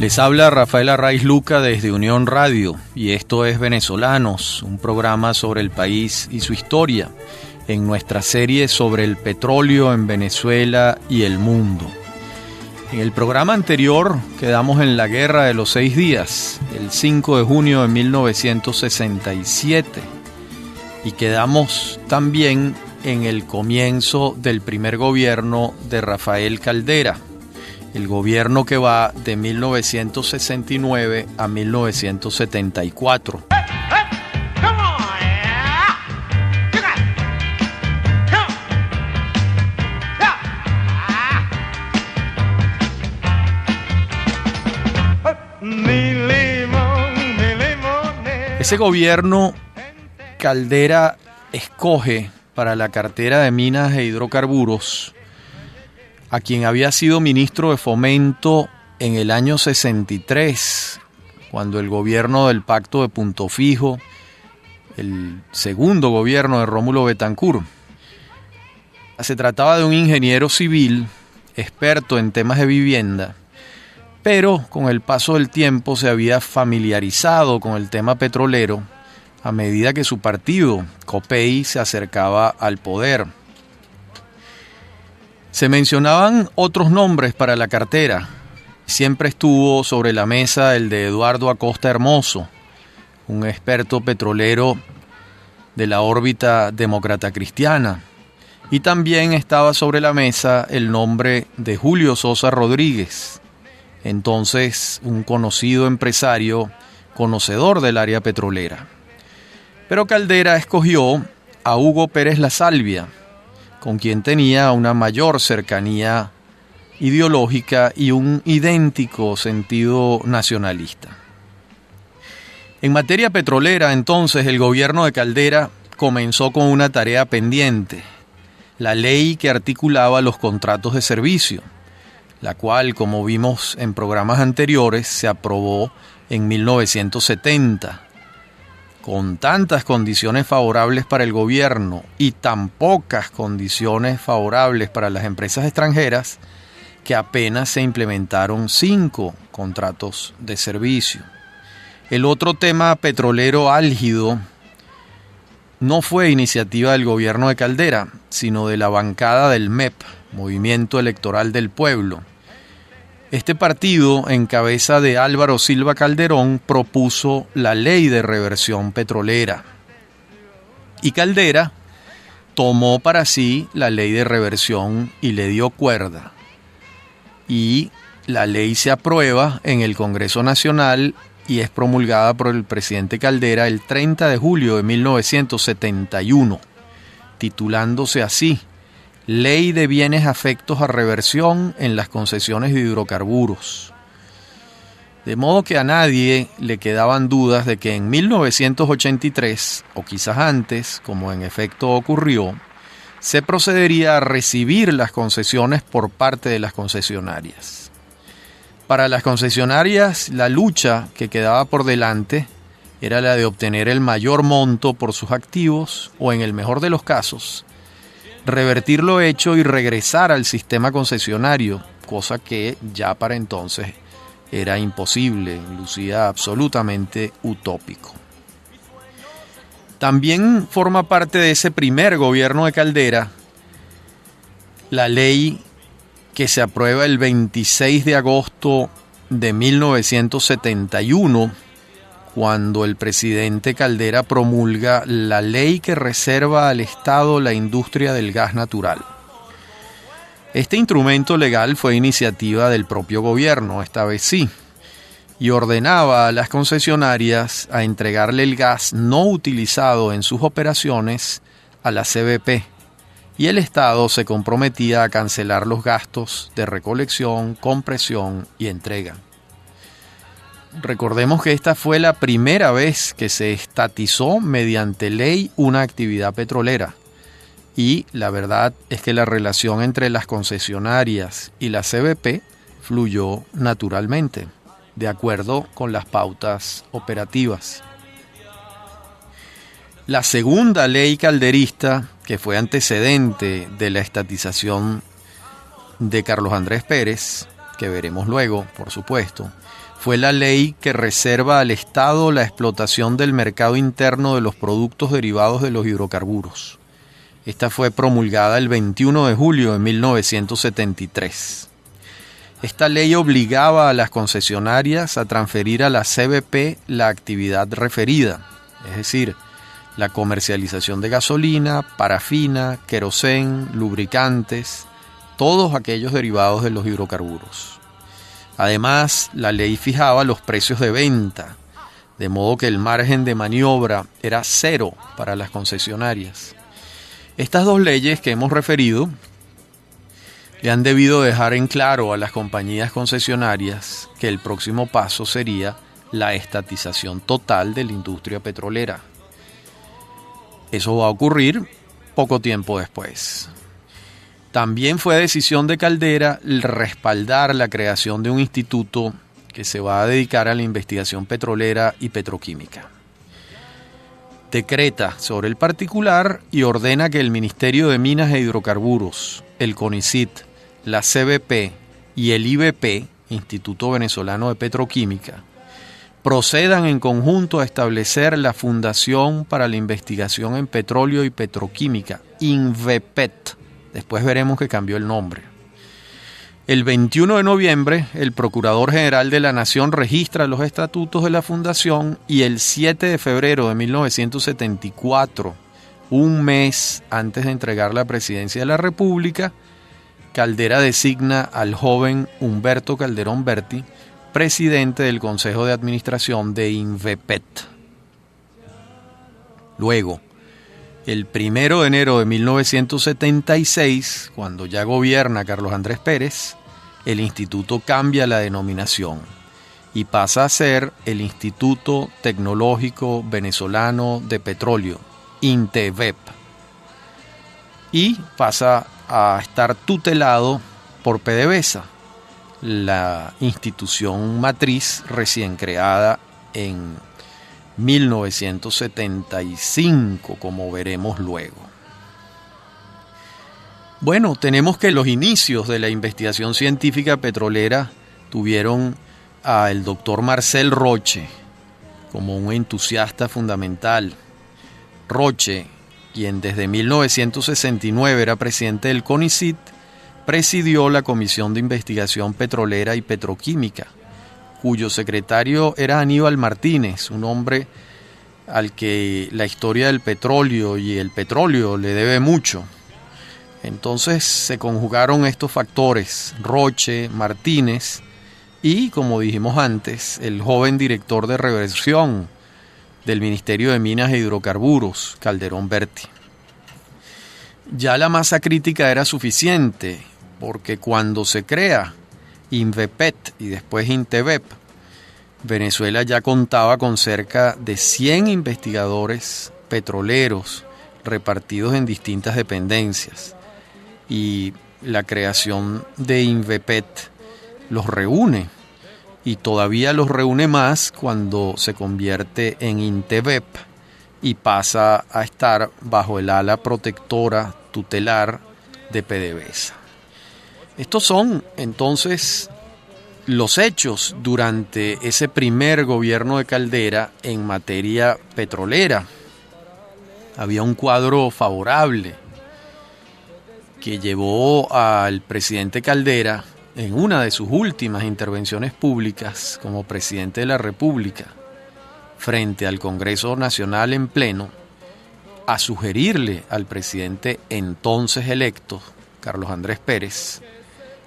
Les habla Rafael Arraiz Luca desde Unión Radio y esto es Venezolanos, un programa sobre el país y su historia, en nuestra serie sobre el petróleo en Venezuela y el mundo. En el programa anterior quedamos en la Guerra de los 6 días, el 5 de junio de 1967, y quedamos también en el comienzo del primer gobierno de Rafael Caldera, el gobierno que va de 1969 a 1974. Ese gobierno, Caldera escoge para la cartera de Minas e Hidrocarburos a quien había sido ministro de Fomento en el año 63, cuando el gobierno del Pacto de Punto Fijo, el segundo gobierno de Rómulo Betancourt. Se trataba de un ingeniero civil, experto en temas de vivienda, pero con el paso del tiempo se había familiarizado con el tema petrolero a medida que su partido, COPEI, se acercaba al poder. Se mencionaban otros nombres para la cartera. Siempre estuvo sobre la mesa el de Eduardo Acosta Hermoso, un experto petrolero de la órbita demócrata cristiana. Y también estaba sobre la mesa el nombre de Julio Sosa Rodríguez, entonces un conocido empresario, conocedor del área petrolera. Pero Caldera escogió a Hugo Pérez La Salvia, con quien tenía una mayor cercanía ideológica y un idéntico sentido nacionalista. En materia petrolera, entonces, el gobierno de Caldera comenzó con una tarea pendiente, la ley que articulaba los contratos de servicio, la cual, como vimos en programas anteriores, se aprobó en 1970. Con tantas condiciones favorables para el gobierno y tan pocas condiciones favorables para las empresas extranjeras, que apenas se implementaron 5 contratos de servicio. El otro tema petrolero álgido no fue iniciativa del gobierno de Caldera, sino de la bancada del MEP, Movimiento Electoral del Pueblo. Este partido, en cabeza de Álvaro Silva Calderón, propuso la ley de reversión petrolera. Y Caldera tomó para sí la ley de reversión y le dio cuerda. Y la ley se aprueba en el Congreso Nacional y es promulgada por el presidente Caldera el 30 de julio de 1971, titulándose así: Ley de bienes afectos a reversión en las concesiones de hidrocarburos. De modo que a nadie le quedaban dudas de que en 1983, o quizás antes, como en efecto ocurrió, se procedería a recibir las concesiones por parte de las concesionarias. Para las concesionarias, la lucha que quedaba por delante era la de obtener el mayor monto por sus activos o, en el mejor de los casos, revertir lo hecho y regresar al sistema concesionario, cosa que ya para entonces era imposible, lucía absolutamente utópico. También forma parte de ese primer gobierno de Caldera la ley que se aprueba el 26 de agosto de 1971, cuando el presidente Caldera promulga la ley que reserva al Estado la industria del gas natural. Este instrumento legal fue iniciativa del propio gobierno, esta vez sí, y ordenaba a las concesionarias a entregarle el gas no utilizado en sus operaciones a la CBP, y el Estado se comprometía a cancelar los gastos de recolección, compresión y entrega. Recordemos que esta fue la primera vez que se estatizó mediante ley una actividad petrolera, y la verdad es que la relación entre las concesionarias y la CBP fluyó naturalmente, de acuerdo con las pautas operativas. La segunda ley calderista, que fue antecedente de la estatización de Carlos Andrés Pérez, que veremos luego, por supuesto, fue la ley que reserva al Estado la explotación del mercado interno de los productos derivados de los hidrocarburos. Esta fue promulgada el 21 de julio de 1973. Esta ley obligaba a las concesionarias a transferir a la CBP la actividad referida, es decir, la comercialización de gasolina, parafina, querosén, lubricantes, todos aquellos derivados de los hidrocarburos. Además, la ley fijaba los precios de venta, de modo que el margen de maniobra era cero para las concesionarias. Estas dos leyes que hemos referido le han debido dejar en claro a las compañías concesionarias que el próximo paso sería la estatización total de la industria petrolera. Eso va a ocurrir poco tiempo después. También fue decisión de Caldera respaldar la creación de un instituto que se va a dedicar a la investigación petrolera y petroquímica. Decreta sobre el particular y ordena que el Ministerio de Minas e Hidrocarburos, el CONICIT, la CBP y el IBP, Instituto Venezolano de Petroquímica, procedan en conjunto a establecer la Fundación para la Investigación en Petróleo y Petroquímica, INVEPET. Después veremos que cambió el nombre. El 21 de noviembre, el Procurador General de la Nación registra los estatutos de la Fundación y el 7 de febrero de 1974, un mes antes de entregar la presidencia de la República, Caldera designa al joven Humberto Calderón Berti presidente del Consejo de Administración de INVEPET. Luego, el 1 de enero de 1976, cuando ya gobierna Carlos Andrés Pérez, el instituto cambia la denominación y pasa a ser el Instituto Tecnológico Venezolano de Petróleo, INTEVEP, y pasa a estar tutelado por PDVSA, la institución matriz recién creada en 1975, como veremos luego. Bueno, tenemos que los inicios de la investigación científica petrolera tuvieron al doctor Marcel Roche como un entusiasta fundamental. Roche, quien desde 1969 era presidente del CONICIT, presidió la Comisión de Investigación Petrolera y Petroquímica, cuyo secretario era Aníbal Martínez, un hombre al que la historia del petróleo y el petróleo le debe mucho. Entonces se conjugaron estos factores, Roche, Martínez y, como dijimos antes, el joven director de reversión del Ministerio de Minas e Hidrocarburos, Calderón Berti. Ya la masa crítica era suficiente, porque cuando se crea INVEPET y después INTEVEP, Venezuela ya contaba con cerca de 100 investigadores petroleros repartidos en distintas dependencias, y la creación de INVEPET los reúne, y todavía los reúne más cuando se convierte en INTEVEP y pasa a estar bajo el ala protectora tutelar de PDVSA. Estos son entonces los hechos durante ese primer gobierno de Caldera en materia petrolera. Había un cuadro favorable que llevó al presidente Caldera, en una de sus últimas intervenciones públicas como presidente de la República, frente al Congreso Nacional en pleno, a sugerirle al presidente entonces electo, Carlos Andrés Pérez,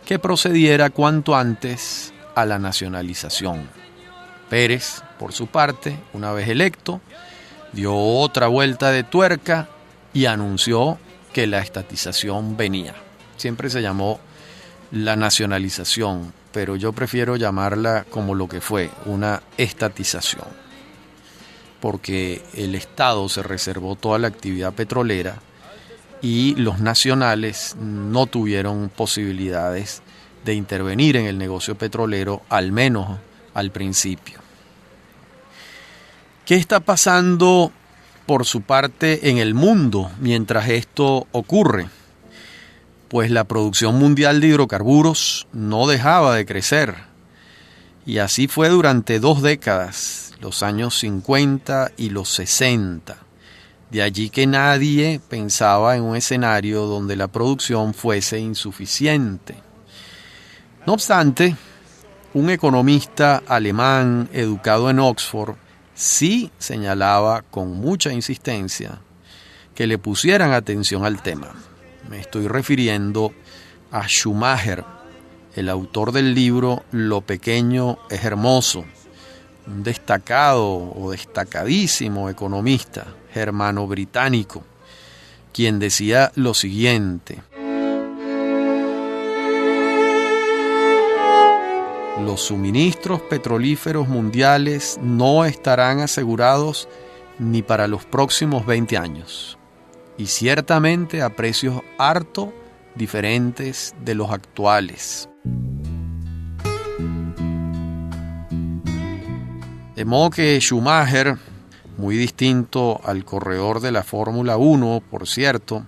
que procediera cuanto antes a la nacionalización. Pérez, por su parte, una vez electo, dio otra vuelta de tuerca y anunció que la estatización venía. Siempre se llamó la nacionalización, pero yo prefiero llamarla como lo que fue, una estatización, porque el Estado se reservó toda la actividad petrolera y los nacionales no tuvieron posibilidades de intervenir en el negocio petrolero, al menos al principio. ¿Qué está pasando por su parte en el mundo mientras esto ocurre? Pues la producción mundial de hidrocarburos no dejaba de crecer Y así fue durante 2 décadas, los años 50 y los 60. De allí que nadie pensaba en un escenario donde la producción fuese insuficiente. No obstante, un economista alemán educado en Oxford sí señalaba con mucha insistencia que le pusieran atención al tema. Me estoy refiriendo a Schumacher, el autor del libro Lo pequeño es hermoso, un destacado o destacadísimo economista germano-británico, quien decía lo siguiente: los suministros petrolíferos mundiales no estarán asegurados ni para los próximos 20 años, y ciertamente a precios harto diferentes de los actuales. De modo que Schumacher, muy distinto al corredor de la Fórmula 1, por cierto,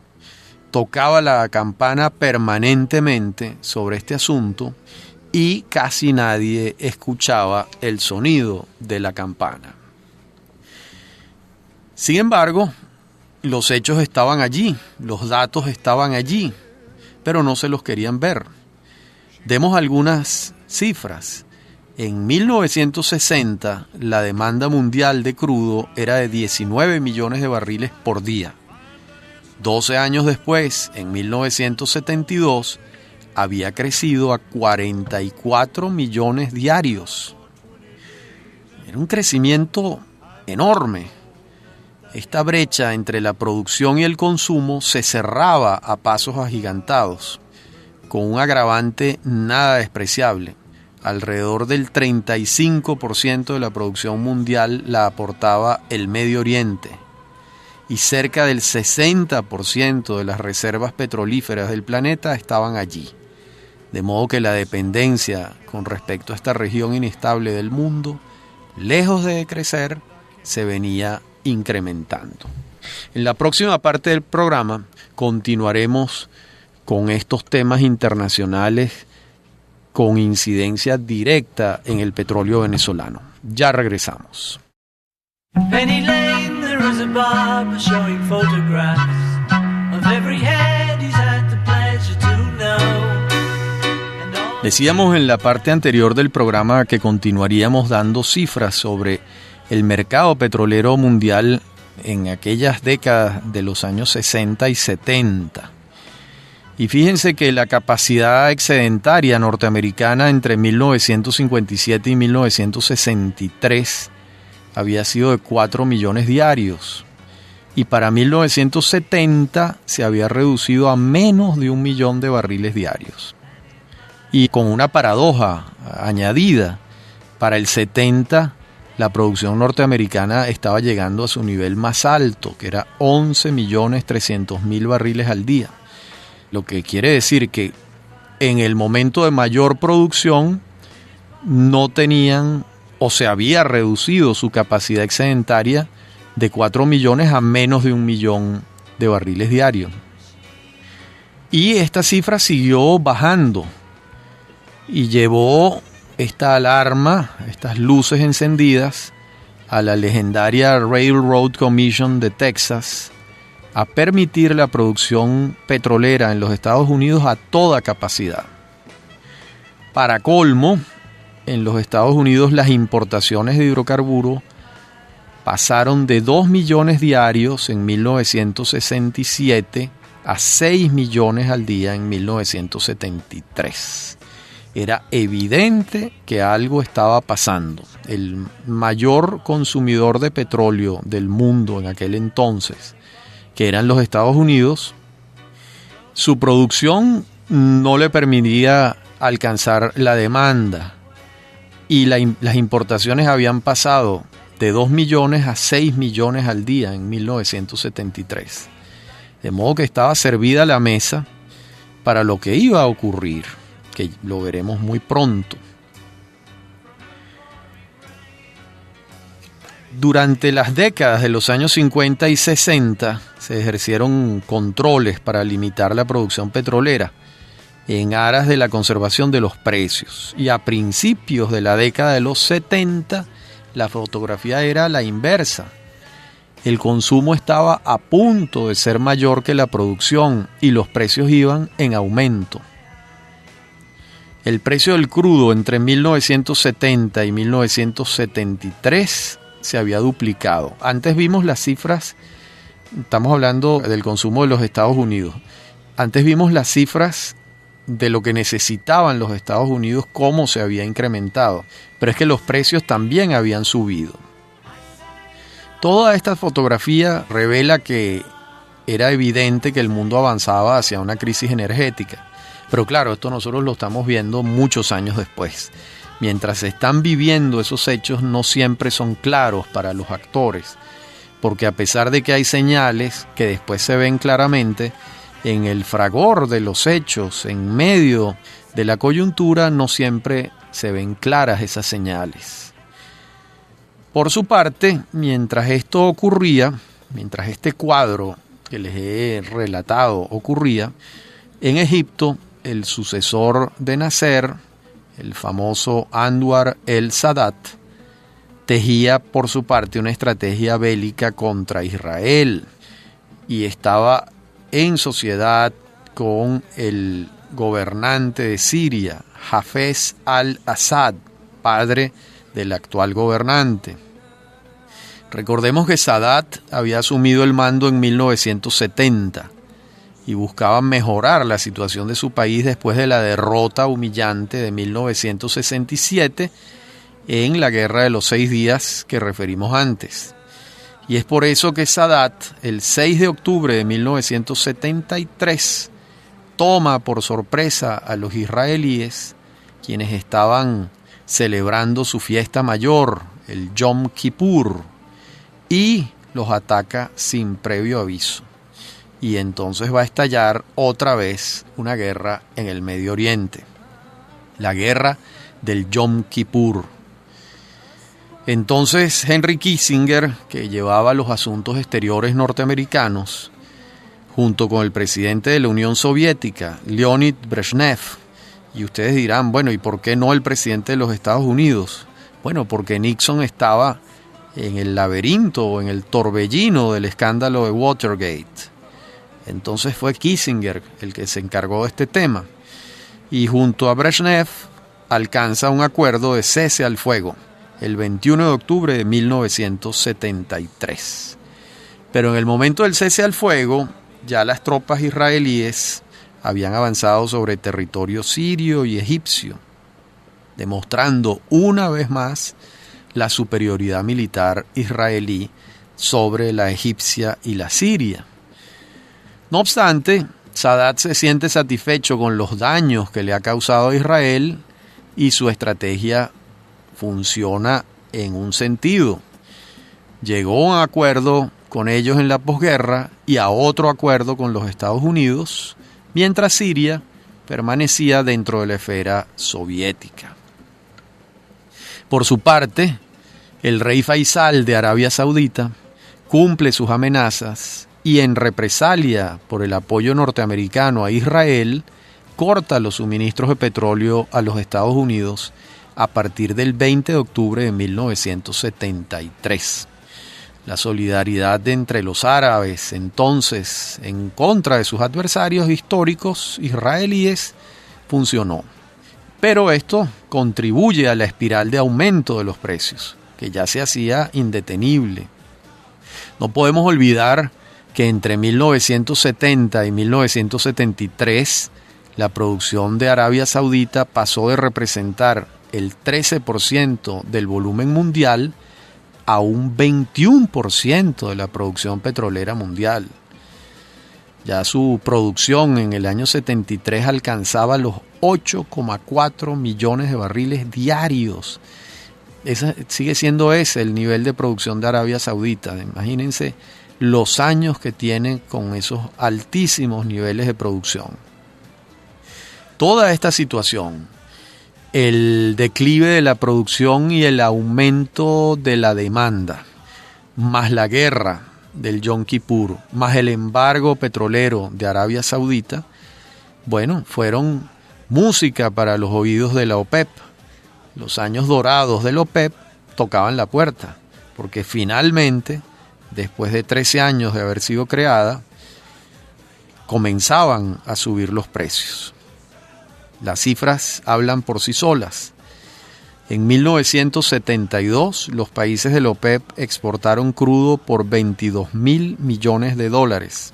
tocaba la campana permanentemente sobre este asunto y casi nadie escuchaba el sonido de la campana. Sin embargo, los hechos estaban allí, los datos estaban allí, pero no se los querían ver. Demos algunas cifras. En 1960, la demanda mundial de crudo era de 19 millones de barriles por día. 12 años después, en 1972, había crecido a 44 millones diarios. Era un crecimiento enorme. Esta brecha entre la producción y el consumo se cerraba a pasos agigantados, con un agravante nada despreciable. Alrededor del 35% de la producción mundial la aportaba el Medio Oriente y cerca del 60% de las reservas petrolíferas del planeta estaban allí. De modo que la dependencia con respecto a esta región inestable del mundo, lejos de crecer, se venía incrementando. En la próxima parte del programa continuaremos con estos temas internacionales con incidencia directa en el petróleo venezolano. Ya regresamos. Penny Lane, there is a barber showing photographs of every head he's had the pleasure to know. Decíamos en la parte anterior del programa que continuaríamos dando cifras sobre el mercado petrolero mundial en aquellas décadas de los años 60 y 70. Y fíjense que la capacidad excedentaria norteamericana entre 1957 y 1963 había sido de 4 millones diarios. Y para 1970 se había reducido a menos de 1 millón de barriles diarios. Y con una paradoja añadida, para el 70 la producción norteamericana estaba llegando a su nivel más alto, que era 11.300.000 barriles al día. Lo que quiere decir que en el momento de mayor producción no tenían o se había reducido su capacidad excedentaria de 4 millones a menos de 1 millón de barriles diarios. Y esta cifra siguió bajando y llevó esta alarma, estas luces encendidas, a la legendaria Railroad Commission de Texas a permitir la producción petrolera en los Estados Unidos a toda capacidad. Para colmo, en los Estados Unidos las importaciones de hidrocarburos pasaron de 2 millones diarios en 1967 a 6 millones al día en 1973. Era evidente que algo estaba pasando. El mayor consumidor de petróleo del mundo en aquel entonces, que eran los Estados Unidos, su producción no le permitía alcanzar la demanda y las importaciones habían pasado de 2 millones a 6 millones al día en 1973. De modo que estaba servida la mesa para lo que iba a ocurrir, que lo veremos muy pronto. Durante las décadas de los años 50 y 60 se ejercieron controles para limitar la producción petrolera en aras de la conservación de los precios. Y a principios de la década de los 70, la fotografía era la inversa. El consumo estaba a punto de ser mayor que la producción y los precios iban en aumento. El precio del crudo entre 1970 y 1973 se había duplicado. Antes vimos las cifras, estamos hablando del consumo de los Estados Unidos. Antes vimos las cifras de lo que necesitaban los Estados Unidos, cómo se había incrementado. Pero es que los precios también habían subido. Toda esta fotografía revela que era evidente que el mundo avanzaba hacia una crisis energética. Pero claro, esto nosotros lo estamos viendo muchos años después. Mientras se están viviendo esos hechos, no siempre son claros para los actores, porque a pesar de que hay señales que después se ven claramente, en el fragor de los hechos, en medio de la coyuntura, no siempre se ven claras esas señales. Por su parte, mientras esto ocurría, mientras este cuadro que les he relatado ocurría, en Egipto, el sucesor de Nasser, el famoso Anwar el-Sadat, tejía por su parte una estrategia bélica contra Israel y estaba en sociedad con el gobernante de Siria, Hafez al-Assad, padre del actual gobernante. Recordemos que Sadat había asumido el mando en 1970 y buscaba mejorar la situación de su país después de la derrota humillante de 1967 en la Guerra de los 6 días que referimos antes. Y es por eso que Sadat, el 6 de octubre de 1973, toma por sorpresa a los israelíes, quienes estaban celebrando su fiesta mayor, el Yom Kippur, y los ataca sin previo aviso. Y entonces va a estallar otra vez una guerra en el Medio Oriente, la guerra del Yom Kippur. Entonces Henry Kissinger, que llevaba los asuntos exteriores norteamericanos, junto con el presidente de la Unión Soviética, Leonid Brezhnev, y ustedes dirán, bueno, ¿y por qué no el presidente de los Estados Unidos? Bueno, porque Nixon estaba en el laberinto o en el torbellino del escándalo de Watergate. Entonces fue Kissinger el que se encargó de este tema y junto a Brezhnev alcanza un acuerdo de cese al fuego el 21 de octubre de 1973. Pero en el momento del cese al fuego ya las tropas israelíes habían avanzado sobre territorio sirio y egipcio, demostrando una vez más la superioridad militar israelí sobre la egipcia y la siria. No obstante, Sadat se siente satisfecho con los daños que le ha causado a Israel y su estrategia funciona en un sentido. Llegó a un acuerdo con ellos en la posguerra y a otro acuerdo con los Estados Unidos, mientras Siria permanecía dentro de la esfera soviética. Por su parte, el rey Faisal de Arabia Saudita cumple sus amenazas y en represalia por el apoyo norteamericano a Israel, corta los suministros de petróleo a los Estados Unidos a partir del 20 de octubre de 1973. La solidaridad entre los árabes, entonces, en contra de sus adversarios históricos israelíes, funcionó. Pero esto contribuye a la espiral de aumento de los precios, que ya se hacía indetenible. No podemos olvidar que entre 1970 y 1973 la producción de Arabia Saudita pasó de representar el 13% del volumen mundial a un 21% de la producción petrolera mundial. Ya su producción en el año 73 alcanzaba los 8,4 millones de barriles diarios. Sigue siendo ese el nivel de producción de Arabia Saudita. Imagínense los años que tienen con esos altísimos niveles de producción. Toda esta situación, el declive de la producción y el aumento de la demanda, más la guerra del Yom Kippur, más el embargo petrolero de Arabia Saudita, bueno, fueron música para los oídos de la OPEP. Los años dorados de la OPEP tocaban la puerta, porque finalmente, después de 13 años de haber sido creada, comenzaban a subir los precios. Las cifras hablan por sí solas. En 1972, los países de la OPEP exportaron crudo por $22.000 millones.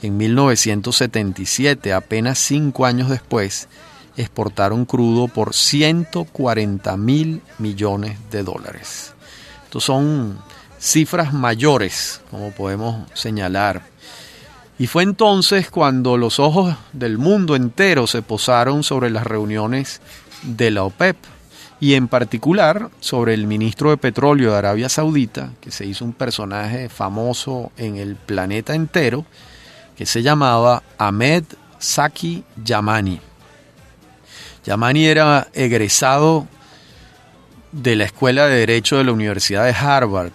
En 1977, apenas 5 años después, exportaron crudo por $140.000 millones. Estos son cifras mayores, como podemos señalar. Y fue entonces cuando los ojos del mundo entero se posaron sobre las reuniones de la OPEP y en particular sobre el ministro de Petróleo de Arabia Saudita, que se hizo un personaje famoso en el planeta entero, que se llamaba Ahmed Zaki Yamani. Yamani era egresado de la Escuela de Derecho de la Universidad de Harvard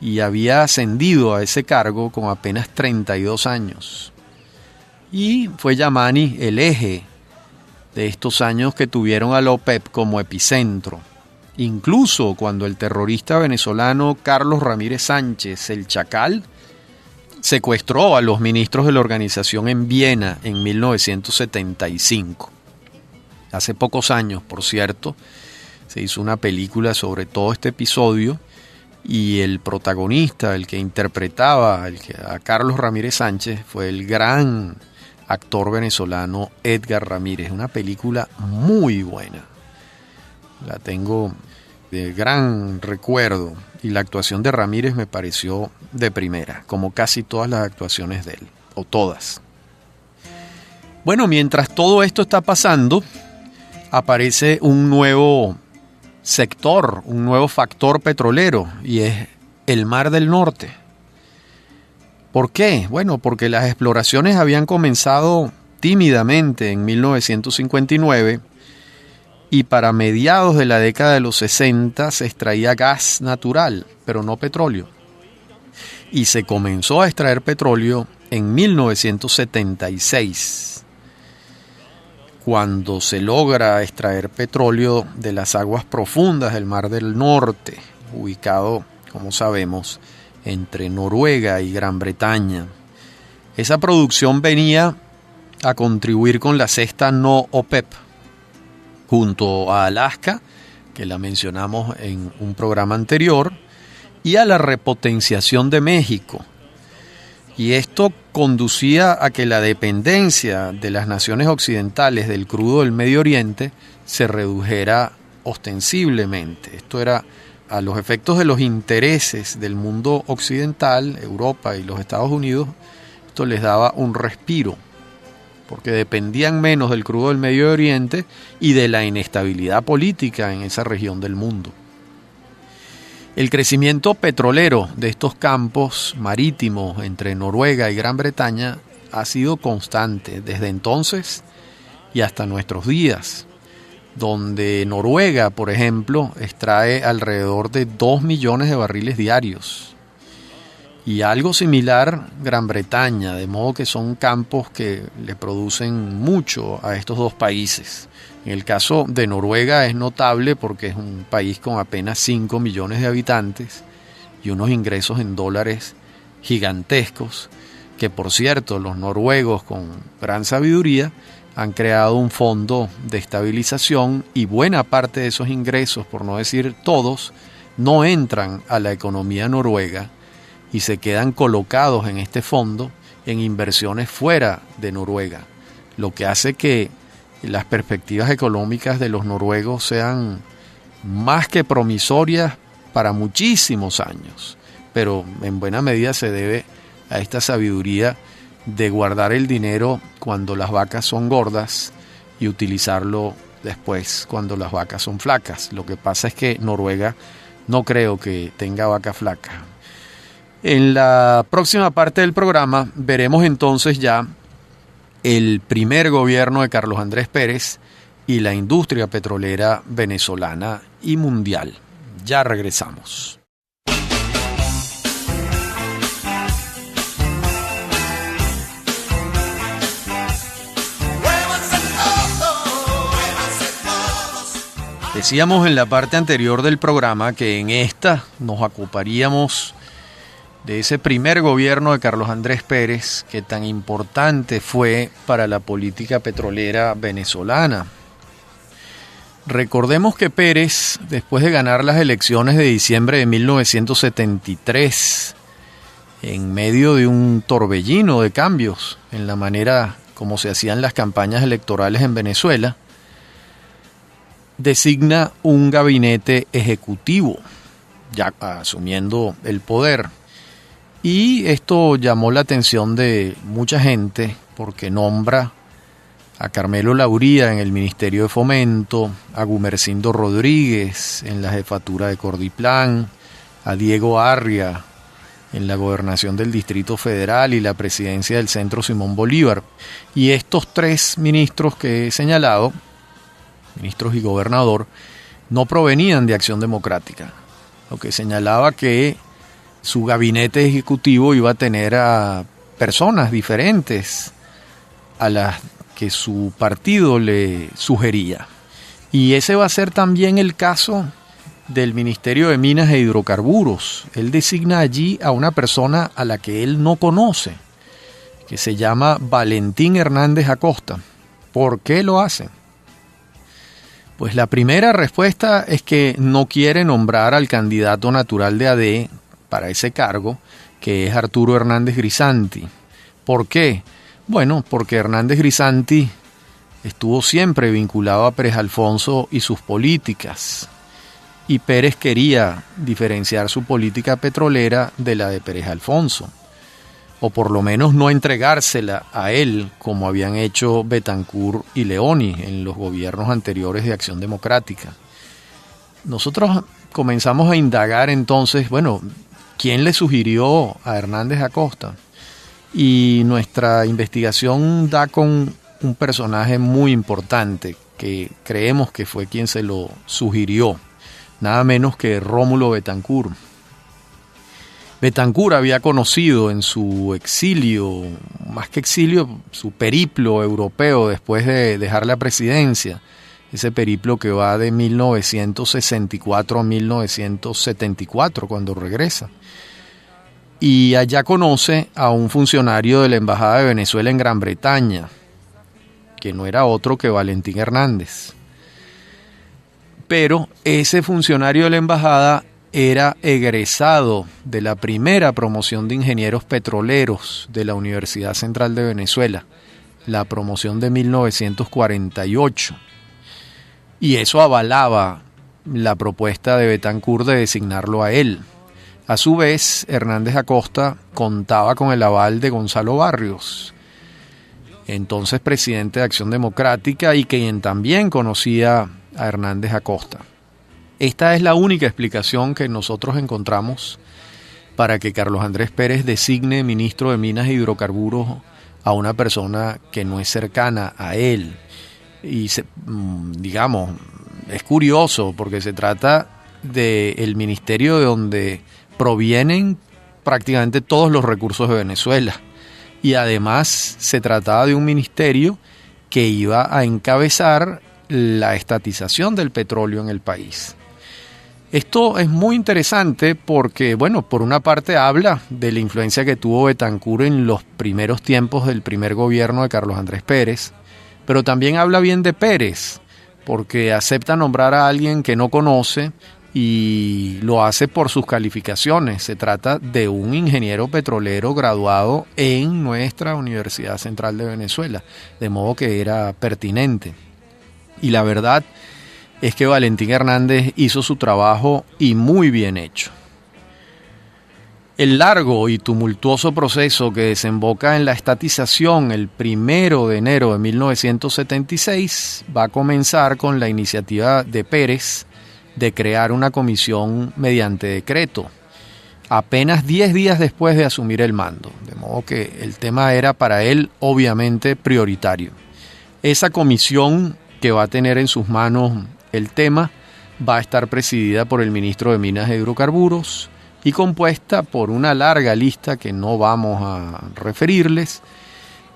y había ascendido a ese cargo con apenas 32 años. Y fue Yamani el eje de estos años que tuvieron a la OPEP como epicentro. Incluso cuando el terrorista venezolano Carlos Ramírez Sánchez, el Chacal, secuestró a los ministros de la organización en Viena en 1975. Hace pocos años, por cierto, se hizo una película sobre todo este episodio y el protagonista, el que interpretaba a Carlos Ramírez Sánchez, fue el gran actor venezolano Edgar Ramírez. Una película muy buena. La tengo de gran recuerdo y la actuación de Ramírez me pareció de primera, como casi todas las actuaciones de él, o todas. Bueno, mientras todo esto está pasando, aparece un nuevo sector, un nuevo factor petrolero, y es el Mar del Norte. ¿Por qué? Bueno, porque las exploraciones habían comenzado tímidamente en 1959 y para mediados de la década de los 60 se extraía gas natural, pero no petróleo. Y se comenzó a extraer petróleo en 1976. Cuando se logra extraer petróleo de las aguas profundas del Mar del Norte, ubicado, como sabemos, entre Noruega y Gran Bretaña. Esa producción venía a contribuir con la cesta no OPEP, junto a Alaska, que la mencionamos en un programa anterior, y a la repotenciación de México. Y esto conducía a que la dependencia de las naciones occidentales del crudo del Medio Oriente se redujera ostensiblemente. Esto era a los efectos de los intereses del mundo occidental, Europa y los Estados Unidos, esto les daba un respiro, porque dependían menos del crudo del Medio Oriente y de la inestabilidad política en esa región del mundo. El crecimiento petrolero de estos campos marítimos entre Noruega y Gran Bretaña ha sido constante desde entonces y hasta nuestros días, donde Noruega, por ejemplo, extrae alrededor de 2 millones de barriles diarios. Y algo similar Gran Bretaña, de modo que son campos que le producen mucho a estos dos países. En el caso de Noruega es notable porque es un país con apenas 5 millones de habitantes y unos ingresos en dólares gigantescos, que por cierto los noruegos con gran sabiduría han creado un fondo de estabilización y buena parte de esos ingresos, por no decir todos, no entran a la economía noruega y se quedan colocados en este fondo en inversiones fuera de Noruega, lo que hace que las perspectivas económicas de los noruegos sean más que promisorias para muchísimos años, pero en buena medida se debe a esta sabiduría de guardar el dinero cuando las vacas son gordas y utilizarlo después cuando las vacas son flacas. Lo que pasa es que Noruega no creo que tenga vaca flaca. En la próxima parte del programa veremos entonces ya el primer gobierno de Carlos Andrés Pérez y la industria petrolera venezolana y mundial. Ya regresamos. Decíamos en la parte anterior del programa que en esta nos ocuparíamos de ese primer gobierno de Carlos Andrés Pérez que tan importante fue para la política petrolera venezolana. Recordemos que Pérez, después de ganar las elecciones de diciembre de 1973, en medio de un torbellino de cambios en la manera como se hacían las campañas electorales en Venezuela, designa un gabinete ejecutivo, ya asumiendo el poder. Y esto llamó la atención de mucha gente porque nombra a Carmelo Lauría en el Ministerio de Fomento, a Gumersindo Rodríguez en la jefatura de Cordiplan, a Diego Arria en la gobernación del Distrito Federal y la presidencia del Centro Simón Bolívar. Y estos tres ministros que he señalado, ministros y gobernador, no provenían de Acción Democrática, lo que señalaba que su gabinete ejecutivo iba a tener a personas diferentes a las que su partido le sugería. Y ese va a ser también el caso del Ministerio de Minas e Hidrocarburos. Él designa allí a una persona a la que él no conoce, que se llama Valentín Hernández Acosta. ¿Por qué lo hace? Pues la primera respuesta es que no quiere nombrar al candidato natural de AD para ese cargo, que es Arturo Hernández Grisanti. ¿Por qué? Bueno, porque Hernández Grisanti estuvo siempre vinculado a Pérez Alfonso y sus políticas, y Pérez quería diferenciar su política petrolera de la de Pérez Alfonso, o por lo menos no entregársela a él como habían hecho Betancur y Leoni en los gobiernos anteriores de Acción Democrática. Nosotros comenzamos a indagar entonces, bueno, ¿quién le sugirió a Hernández Acosta? Y nuestra investigación da con un personaje muy importante que creemos que fue quien se lo sugirió, nada menos que Rómulo Betancur. Betancur había conocido en su exilio, más que exilio, su periplo europeo después de dejar la presidencia, ese periplo que va de 1964 a 1974, cuando regresa. Y allá conoce a un funcionario de la Embajada de Venezuela en Gran Bretaña, que no era otro que Valentín Hernández. Pero ese funcionario de la Embajada era egresado de la primera promoción de ingenieros petroleros de la Universidad Central de Venezuela, la promoción de 1948. Y eso avalaba la propuesta de Betancur de designarlo a él. A su vez, Hernández Acosta contaba con el aval de Gonzalo Barrios, entonces presidente de Acción Democrática y quien también conocía a Hernández Acosta. Esta es la única explicación que nosotros encontramos para que Carlos Andrés Pérez designe ministro de Minas e Hidrocarburos a una persona que no es cercana a él. Y digamos, es curioso porque se trata del ministerio de donde provienen prácticamente todos los recursos de Venezuela. Y además se trataba de un ministerio que iba a encabezar la estatización del petróleo en el país. Esto es muy interesante porque, bueno, por una parte habla de la influencia que tuvo Betancur en los primeros tiempos del primer gobierno de Carlos Andrés Pérez, pero también habla bien de Pérez, porque acepta nombrar a alguien que no conoce y lo hace por sus calificaciones. Se trata de un ingeniero petrolero graduado en nuestra Universidad Central de Venezuela, de modo que era pertinente. Y la verdad es que Valentín Hernández hizo su trabajo y muy bien hecho. El largo y tumultuoso proceso que desemboca en la estatización el 1 de enero de 1976 va a comenzar con la iniciativa de Pérez de crear una comisión mediante decreto, apenas 10 días después de asumir el mando, de modo que el tema era para él obviamente prioritario. Esa comisión que va a tener en sus manos el tema va a estar presidida por el ministro de Minas e Hidrocarburos y compuesta por una larga lista que no vamos a referirles,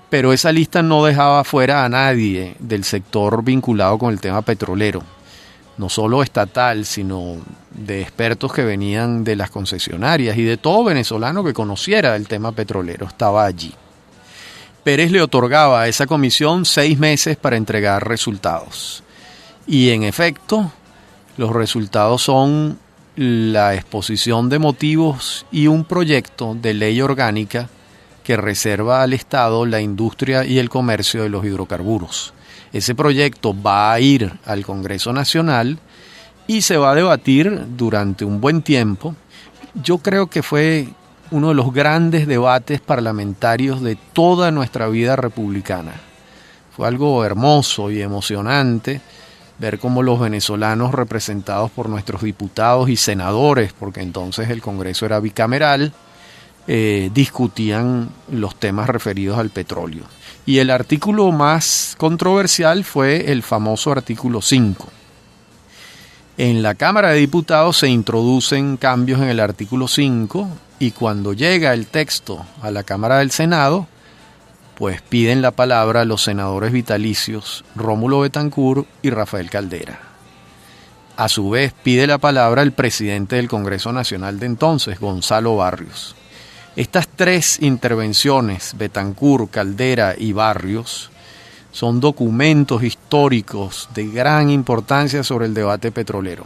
pero esa lista no dejaba fuera a nadie del sector vinculado con el tema petrolero. no solo estatal, sino de expertos que venían de las concesionarias y de todo venezolano que conociera el tema petrolero, estaba allí. Pérez le otorgaba a esa comisión 6 meses para entregar resultados. Y en efecto, los resultados son la exposición de motivos y un proyecto de ley orgánica que reserva al Estado la industria y el comercio de los hidrocarburos. Ese proyecto va a ir al Congreso Nacional y se va a debatir durante un buen tiempo. Yo creo que fue uno de los grandes debates parlamentarios de toda nuestra vida republicana. Fue algo hermoso y emocionante ver cómo los venezolanos, representados por nuestros diputados y senadores, porque entonces el Congreso era bicameral, discutían los temas referidos al petróleo. Y el artículo más controversial fue el famoso artículo 5. En la Cámara de Diputados se introducen cambios en el artículo 5 y cuando llega el texto a la Cámara del Senado, pues piden la palabra los senadores vitalicios Rómulo Betancourt y Rafael Caldera. A su vez pide la palabra el presidente del Congreso Nacional de entonces, Gonzalo Barrios. Estas 3 intervenciones, Betancourt, Caldera y Barrios, son documentos históricos de gran importancia sobre el debate petrolero,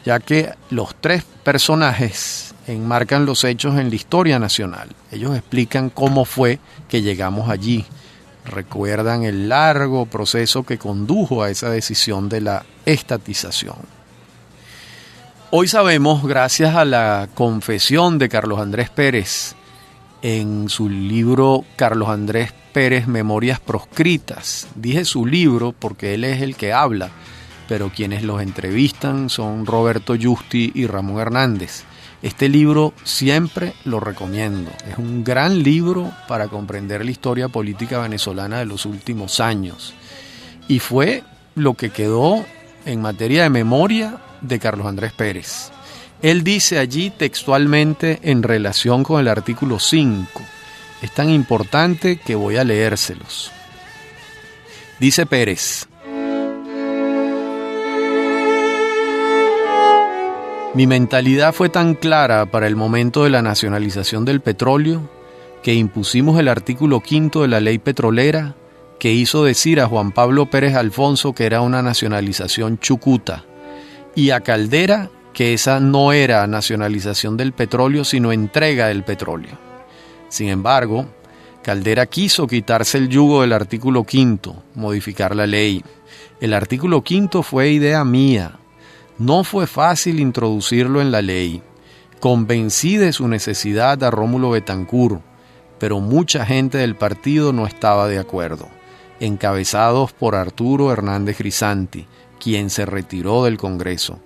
ya que los 3 personajes enmarcan los hechos en la historia nacional. Ellos explican cómo fue que llegamos allí, recuerdan el largo proceso que condujo a esa decisión de la estatización. Hoy sabemos, gracias a la confesión de Carlos Andrés Pérez en su libro Carlos Andrés Pérez, Memorias Proscritas. Dije su libro porque él es el que habla, pero quienes los entrevistan son Roberto Justi y Ramón Hernández. Este libro siempre lo recomiendo. Es un gran libro para comprender la historia política venezolana de los últimos años. Y fue lo que quedó en materia de memoria de Carlos Andrés Pérez. Él dice allí textualmente en relación con el artículo 5. Es tan importante que voy a leérselos. Dice Pérez: mi mentalidad fue tan clara para el momento de la nacionalización del petróleo que impusimos el artículo 5 de la ley petrolera que hizo decir a Juan Pablo Pérez Alfonso que era una nacionalización chucuta y a Caldera que esa no era nacionalización del petróleo sino entrega del petróleo. Sin embargo, Caldera quiso quitarse el yugo del artículo 5, modificar la ley. El artículo 5 fue idea mía. No fue fácil introducirlo en la ley. Convencí de su necesidad a Rómulo Betancourt, pero mucha gente del partido no estaba de acuerdo, encabezados por Arturo Hernández Crisanti, quien se retiró del Congreso.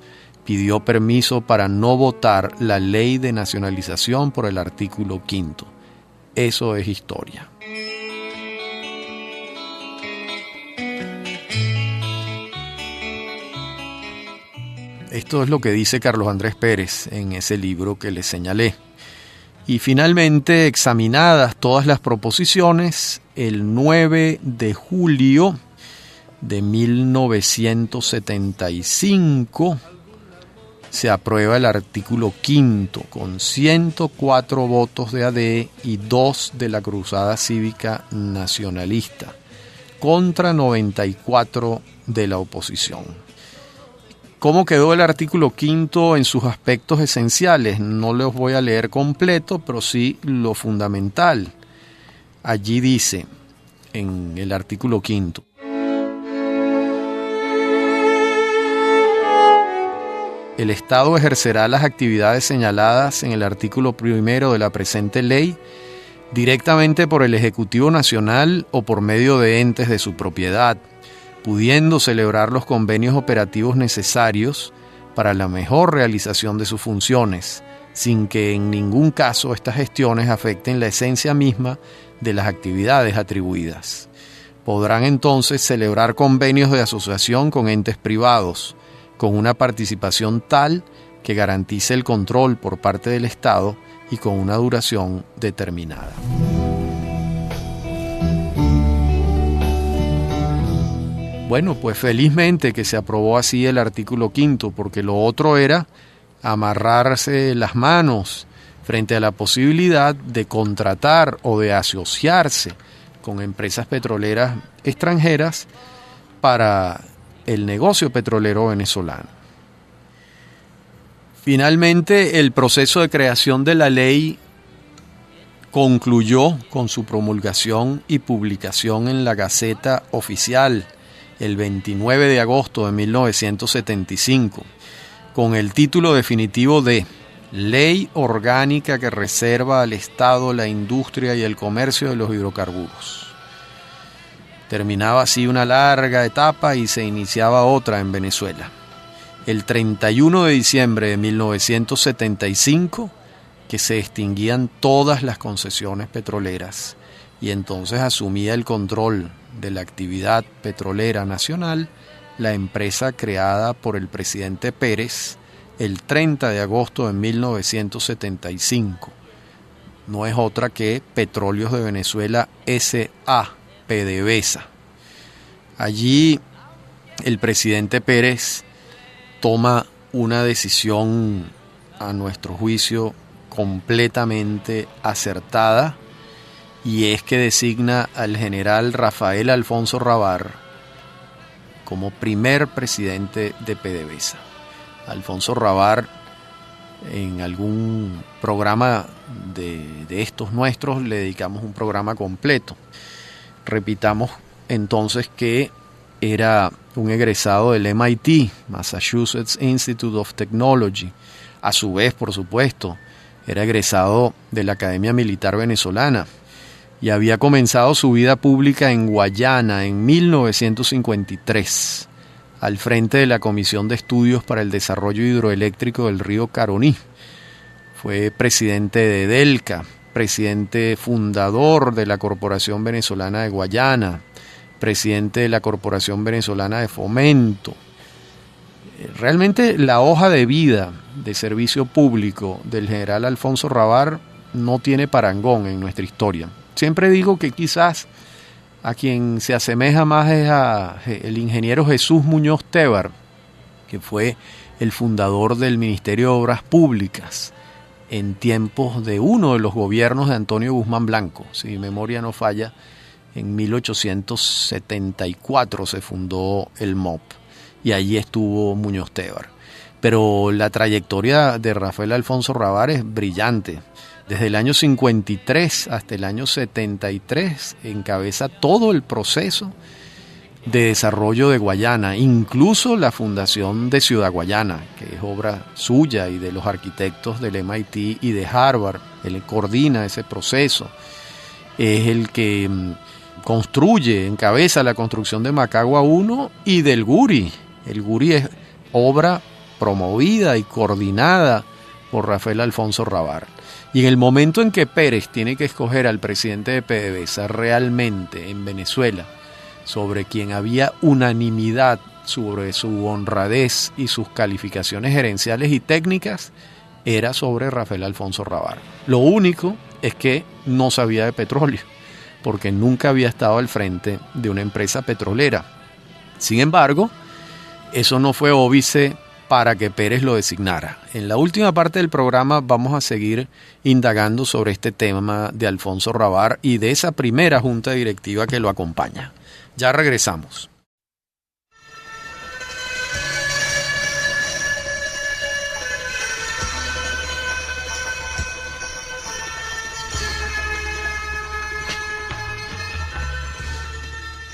Pidió permiso para no votar la ley de nacionalización por el artículo 5. Eso es historia. Esto es lo que dice Carlos Andrés Pérez en ese libro que les señalé. Y finalmente, examinadas todas las proposiciones, el 9 de julio de 1975 se aprueba el artículo 5 con 104 votos de AD y 2 de la Cruzada Cívica Nacionalista, contra 94 de la oposición. ¿Cómo quedó el artículo 5 en sus aspectos esenciales? No los voy a leer completo, pero sí lo fundamental. Allí dice, en el artículo 5, el Estado ejercerá las actividades señaladas en el artículo 1 de la presente ley directamente por el Ejecutivo Nacional o por medio de entes de su propiedad, pudiendo celebrar los convenios operativos necesarios para la mejor realización de sus funciones, sin que en ningún caso estas gestiones afecten la esencia misma de las actividades atribuidas. Podrán entonces celebrar convenios de asociación con entes privados, con una participación tal que garantice el control por parte del Estado y con una duración determinada. Bueno, pues felizmente que se aprobó así el artículo 5, porque lo otro era amarrarse las manos frente a la posibilidad de contratar o de asociarse con empresas petroleras extranjeras para el negocio petrolero venezolano. Finalmente, el proceso de creación de la ley concluyó con su promulgación y publicación en la Gaceta Oficial el 29 de agosto de 1975, con el título definitivo de Ley Orgánica que reserva al Estado la industria y el comercio de los hidrocarburos. Terminaba así una larga etapa y se iniciaba otra en Venezuela. El 31 de diciembre de 1975, que se extinguían todas las concesiones petroleras y entonces asumía el control de la actividad petrolera nacional la empresa creada por el presidente Pérez el 30 de agosto de 1975. No es otra que Petróleos de Venezuela S.A., PDVSA. Allí el presidente Pérez toma una decisión, a nuestro juicio, completamente acertada, y es que designa al general Rafael Alfonso Rabar como primer presidente de PDVSA. Alfonso Rabar, en algún programa de estos nuestros, le dedicamos un programa completo. Repitamos entonces que era un egresado del MIT, Massachusetts Institute of Technology. A su vez, por supuesto, era egresado de la Academia Militar Venezolana y había comenzado su vida pública en Guayana en 1953, al frente de la Comisión de Estudios para el Desarrollo Hidroeléctrico del Río Caroní. Fue presidente de DELCA, presidente fundador de la Corporación Venezolana de Guayana, presidente de la Corporación Venezolana de Fomento. Realmente la hoja de vida de servicio público del general Alfonso Rabar no tiene parangón en nuestra historia. Siempre digo que quizás a quien se asemeja más es a el ingeniero Jesús Muñoz Tebar, que fue el fundador del Ministerio de Obras Públicas en tiempos de uno de los gobiernos de Antonio Guzmán Blanco. Si mi memoria no falla, en 1874 se fundó el MOP y allí estuvo Muñoz Tebar. Pero la trayectoria de Rafael Alfonso Rabar es brillante. Desde el año 53 hasta el año 73 encabeza todo el proceso de desarrollo de Guayana, incluso la fundación de Ciudad Guayana, que es obra suya y de los arquitectos del MIT y de Harvard. Él coordina ese proceso. Es el que construye, encabeza la construcción de Macagua 1 y del Guri. El Guri es obra promovida y coordinada por Rafael Alfonso Rabar. Y en el momento en que Pérez tiene que escoger al presidente de PDVSA realmente en Venezuela, sobre quien había unanimidad sobre su honradez y sus calificaciones gerenciales y técnicas, era sobre Rafael Alfonso Rabar. Lo único es que no sabía de petróleo, porque nunca había estado al frente de una empresa petrolera. Sin embargo, eso no fue óbice para que Pérez lo designara. En la última parte del programa vamos a seguir indagando sobre este tema de Alfonso Rabar y de esa primera junta directiva que lo acompaña. Ya regresamos.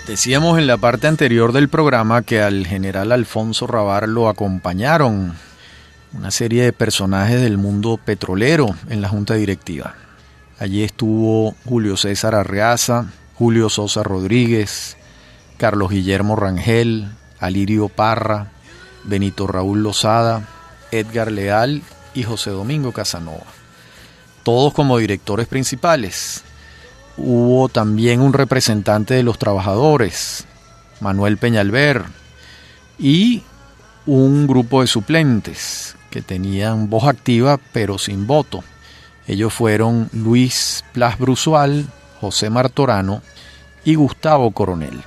Decíamos en la parte anterior del programa que al general Alfonso Rabar lo acompañaron una serie de personajes del mundo petrolero en la junta directiva. Allí estuvo Julio César Arreaza, Julio Sosa Rodríguez, Carlos Guillermo Rangel, Alirio Parra, Benito Raúl Lozada, Edgar Leal y José Domingo Casanova, todos como directores principales. Hubo también un representante de los trabajadores, Manuel Peñalver, y un grupo de suplentes que tenían voz activa pero sin voto. Ellos fueron Luis Plas Brusual, José Martorano y Gustavo Coronel.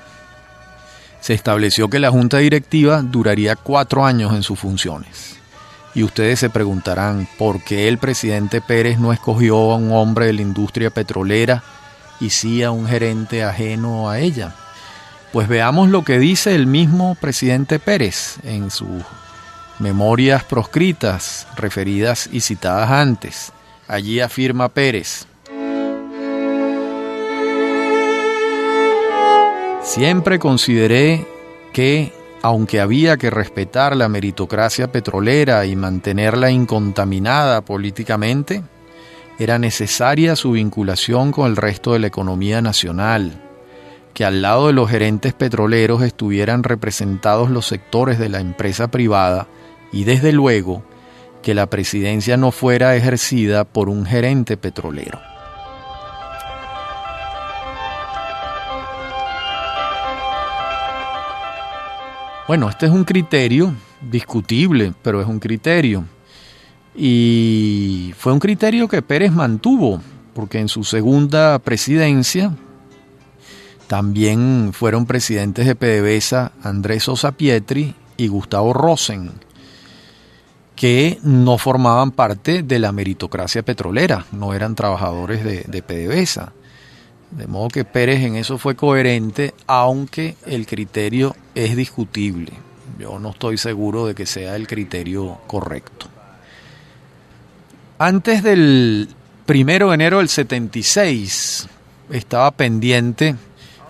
se estableció que la junta directiva duraría 4 años en sus funciones. Y ustedes se preguntarán, ¿por qué el presidente Pérez no escogió a un hombre de la industria petrolera y sí a un gerente ajeno a ella? Pues veamos lo que dice el mismo presidente Pérez en sus memorias proscritas, referidas y citadas antes. Allí afirma Pérez: siempre consideré que, aunque había que respetar la meritocracia petrolera y mantenerla incontaminada políticamente, era necesaria su vinculación con el resto de la economía nacional, que al lado de los gerentes petroleros estuvieran representados los sectores de la empresa privada y, desde luego, que la presidencia no fuera ejercida por un gerente petrolero. Bueno, este es un criterio discutible, pero es un criterio. Y fue un criterio que Pérez mantuvo, porque en su segunda presidencia también fueron presidentes de PDVSA Andrés Sosa Pietri y Gustavo Rosen, que no formaban parte de la meritocracia petrolera, no eran trabajadores de PDVSA. De modo que Pérez en eso fue coherente, aunque el criterio es discutible. Yo no estoy seguro de que sea el criterio correcto. Antes del 1 de enero del 76 estaba pendiente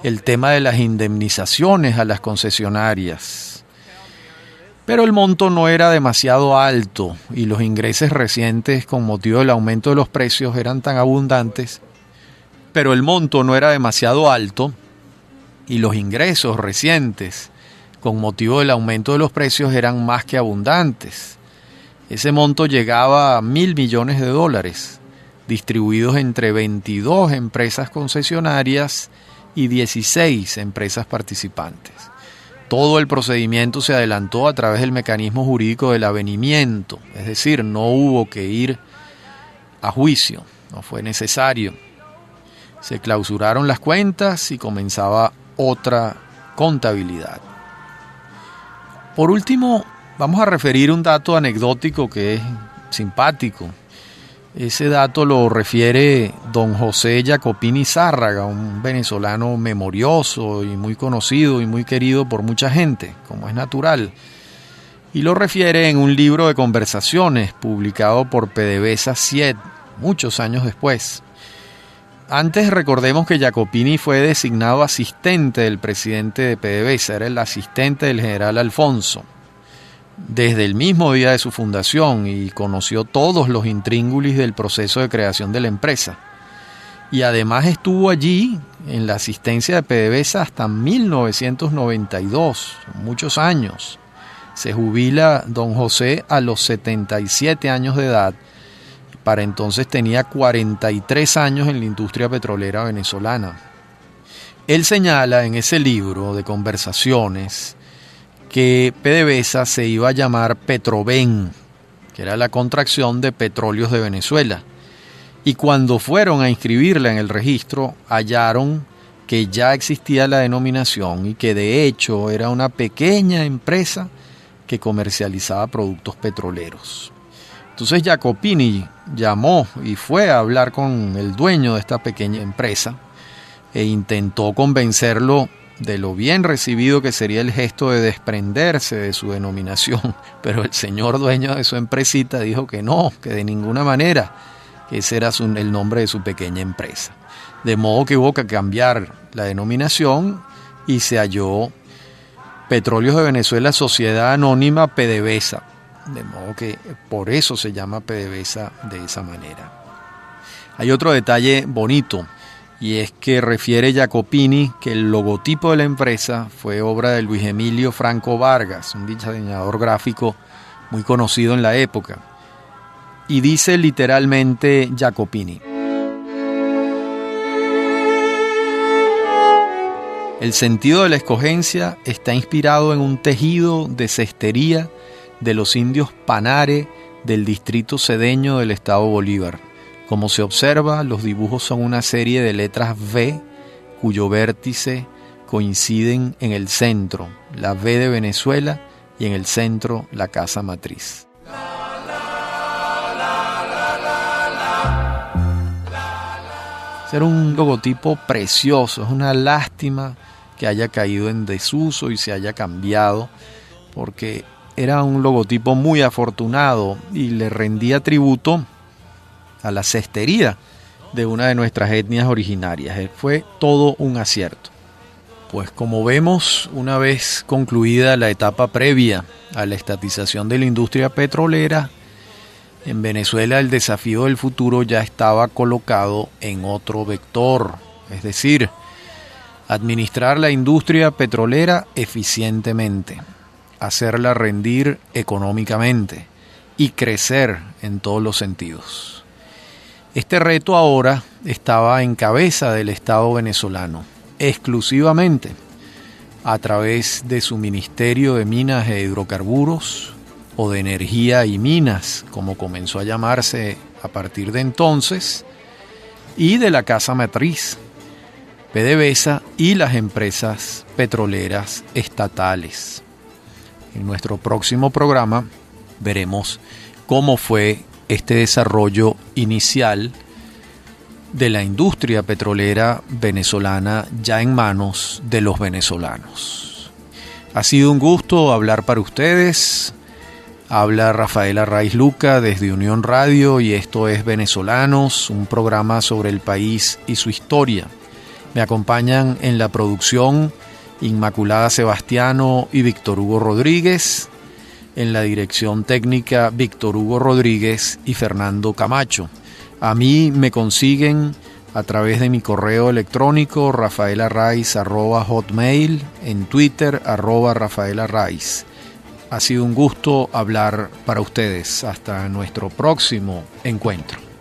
el tema de las indemnizaciones a las concesionarias. Pero el monto no era demasiado alto y los ingresos recientes con motivo del aumento de los precios eran tan abundantes. Pero el monto no era demasiado alto y los ingresos recientes con motivo del aumento de los precios eran más que abundantes. Ese monto llegaba a $1.000 millones, distribuidos entre 22 empresas concesionarias y 16 empresas participantes. Todo el procedimiento se adelantó a través del mecanismo jurídico del avenimiento, es decir, no hubo que ir a juicio, no fue necesario. Se clausuraron las cuentas y comenzaba otra contabilidad. Por último, vamos a referir un dato anecdótico que es simpático. Ese dato lo refiere don José Jacopini Zárraga, un venezolano memorioso y muy conocido y muy querido por mucha gente, como es natural. Y lo refiere en un libro de conversaciones publicado por PDVSA 7, muchos años después. Antes recordemos que Jacopini fue designado asistente del presidente de PDVSA, era el asistente del general Alfonso, desde el mismo día de su fundación, y conoció todos los intríngulis del proceso de creación de la empresa. Y además estuvo allí en la asistencia de PDVSA hasta 1992, muchos años. Se jubila don José a los 77 años de edad. Para entonces tenía 43 años en la industria petrolera venezolana. Él señala en ese libro de conversaciones que PDVSA se iba a llamar Petroven, que era la contracción de Petróleos de Venezuela. Y cuando fueron a inscribirla en el registro, hallaron que ya existía la denominación y que de hecho era una pequeña empresa que comercializaba productos petroleros. Entonces Jacopini llamó y fue a hablar con el dueño de esta pequeña empresa e intentó convencerlo de lo bien recibido que sería el gesto de desprenderse de su denominación, pero el señor dueño de su empresita dijo que no, que de ninguna manera, que ese era el nombre de su pequeña empresa. De modo que hubo que cambiar la denominación y se halló Petróleos de Venezuela Sociedad Anónima PDVSA. De modo que por eso se llama PDVSA de esa manera. Hay otro detalle bonito, y es que refiere Jacopini que el logotipo de la empresa fue obra de Luis Emilio Franco Vargas, un diseñador gráfico muy conocido en la época. Y dice literalmente Jacopini: el sentido de la escogencia está inspirado en un tejido de cestería de los indios Panare del distrito cedeño del estado Bolívar. Como se observa, los dibujos son una serie de letras V, cuyo vértice coinciden en el centro, la V de Venezuela, y en el centro la casa matriz. Era un logotipo precioso, es una lástima que haya caído en desuso y se haya cambiado, porque era un logotipo muy afortunado y le rendía tributo a la cestería de una de nuestras etnias originarias. Fue todo un acierto. Pues como vemos, una vez concluida la etapa previa a la estatización de la industria petrolera, en Venezuela el desafío del futuro ya estaba colocado en otro vector, es decir, administrar la industria petrolera eficientemente, hacerla rendir económicamente y crecer en todos los sentidos. Este reto ahora estaba en cabeza del Estado venezolano, exclusivamente a través de su Ministerio de Minas e Hidrocarburos, o de Energía y Minas, como comenzó a llamarse a partir de entonces, y de la casa matriz, PDVSA, y las empresas petroleras estatales. En nuestro próximo programa veremos cómo fue este desarrollo inicial de la industria petrolera venezolana ya en manos de los venezolanos. Ha sido un gusto hablar para ustedes. Habla Rafael Arraiz Luca desde Unión Radio y esto es Venezolanos, un programa sobre el país y su historia. Me acompañan en la producción Inmaculada Sebastiano y Víctor Hugo Rodríguez, en la dirección técnica Víctor Hugo Rodríguez y Fernando Camacho. A mí me consiguen a través de mi correo electrónico rafaelarraiz@hotmail, en Twitter @rafaelarraiz. Ha sido un gusto hablar para ustedes. Hasta nuestro próximo encuentro.